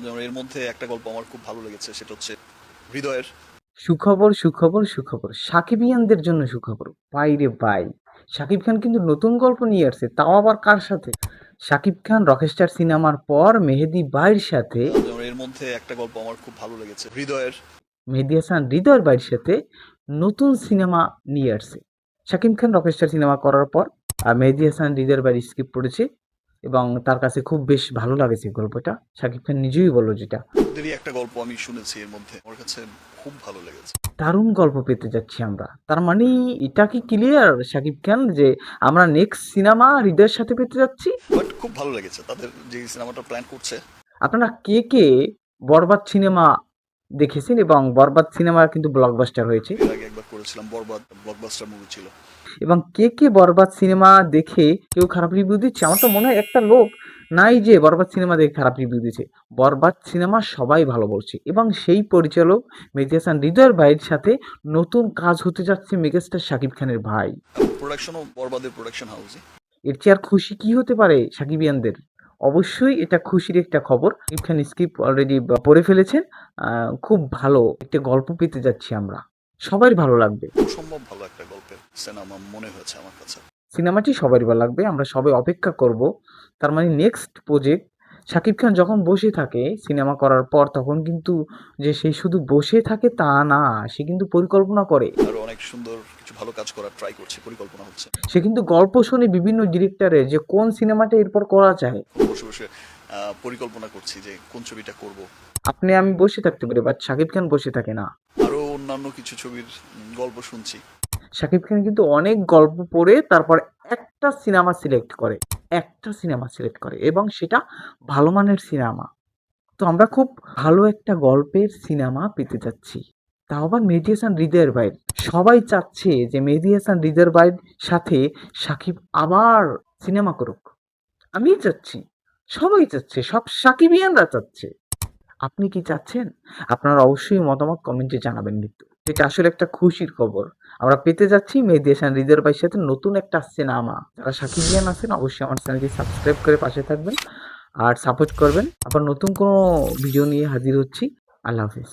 যেমন এর মধ্যে একটা গল্প আমার খুব ভালো লেগেছে, সেটা হচ্ছে হৃদয়ের। সুখবর সুখবর সুখবর, সাকিবিয়ানদের জন্য সুখবর। ভাই রে ভাই, শাকিব খান কিন্তু নতুন গল্প নিয়ে আসছে, তাও আবার কার সাথে? শাকিব খান রকস্টার সিনেমার পর মেহেদী ভাইয়ের সাথে, যেমন এর মধ্যে একটা গল্প আমার খুব ভালো লেগেছে, হৃদয়ের। মেহেদী হাসান হৃদয়ের ভাইয়ের সাথে নতুন সিনেমা নিয়ে আসছে। শাকিব খান রকস্টার সিনেমা করার পর মেহেদী হাসান হৃদয়ের ভাইয়ের স্ক্রিপ্ট পড়েছে এবং তার কাছে খুব বেশ ভালো লাগেছে গল্পটা। শাকিব খান নিজেই বলল যেটা, ওদেরই একটা গল্প আমি শুনেছি, এর মধ্যে আমার কাছে খুব ভালো লেগেছে। দারুণ গল্প পেতে যাচ্ছি আমরা। তার মানে এটা কি ক্লিয়ার শাকিব খান যে আমরা নেক্সট সিনেমা হৃদয়ের সাথে পেতে যাচ্ছি? বাট খুব ভালো লেগেছে তাদের যে সিনেমাটা প্ল্যান করছে। আপনারা কে কে বরবাদ সিনেমা দেখেছেন? এবং বরবাদ সিনেমা কিন্তু ব্লকবাস্টার হয়েছে। এর আগে একবার করেছিলাম, বরবাদ ব্লকবাস্টার মুভি ছিল। এবং কে কে বরবাদ সিনেমা দেখে কেউ খারাপ রিভিউ দিচ্ছে? আমার তো মনে হয় একটা লোক নাই যে বরবাদ সিনেমা দেখে খারাপ রিভিউ দিচ্ছে। বরবাদ সিনেমা সবাই ভালো বলছে এবং সেই পরিচালক মেহেদী হাসান হৃদয়ের ভাইয়ের সাথে নতুন কাজ হতে যাচ্ছে মেগাস্টার শাকিব খানের ভাই। প্রোডাকশনও বরবাদের প্রোডাকশন হাউসে। এর চেয়ে আর খুশি কি হতে পারে সাকিবিয়ানদের? অবশ্যই এটা খুশির একটা খবর। শাকিব খান স্ক্রিপ্ট অলরেডি পড়ে ফেলেছেন। খুব ভালো একটা গল্প পেতে যাচ্ছি আমরা। সবারই ভালো লাগবে। অসম্ভব ভালো একটা গল্পের সিনেমা মনে হয়েছে আমার কাছে। সিনেমাটি সবারই ভালো লাগবে। আমরা সবাই অপেক্ষা করব। তার মানে নেক্সট প্রজেক্ট শাকিব খান যখন বসে থাকে সিনেমা করার পর, তখন কিন্তু যে সে শুধু বসে থাকে তা না, সে কিন্তু পরিকল্পনা করে। আরো অনেক সুন্দর কিছু ভালো কাজ করার ট্রাই করছে, পরিকল্পনা হচ্ছে। সে কিন্তু গল্প শোনে বিভিন্ন ডিরেক্টরের যে কোন সিনেমাটা এরপর করা যায়। বসে বসে পরিকল্পনা করছি যে কোন ছবিটা করব। আপনি আমি বসে থাকতে পারি, বাট শাকিব খান বসে থাকে না। আরো অন্যান্য কিছু ছবির গল্প শুনছি। শাকিব খান কিন্তু অনেক গল্প পড়ে তারপর একটা সিনেমা সিলেক্ট করে। একটা সিনেমা সিলেক্ট করে এবং সেটা ভালো মানের সিনেমা। তো আমরা খুব ভালো একটা গল্পের সিনেমা পেতে যাচ্ছি। তাও আবার মেহেদী হাসান হৃদয়ের ভাইয়ের। সবাই চাচ্ছে যে মেহেদী হাসান হৃদয়ের ভাইয়ের সাথে শাকিব আবার সিনেমা করুক। আমিই চাচ্ছি। সবাই চাচ্ছে। সব সাকিবিয়ানরা চাচ্ছে। আপনি কি চাচ্ছেন? আপনারা অবশ্যই মতামত কমেন্টে জানাবেন কিন্তু। এটা আসলে একটা খুশির খবর। আমরা পেতে যাচ্ছি মেহেদী হাসান হৃদয়ের ভাইয়ের সাথে নতুন একটা সিনেমা। যারা সাকিবিয়ান আছেন অবশ্যই আমার চ্যানেলটি সাবস্ক্রাইব করে পাশে থাকবেন আর সাপোর্ট করবেন। আবার নতুন কোনো ভিডিও নিয়ে হাজির হচ্ছি। আল্লাহ হাফেজ।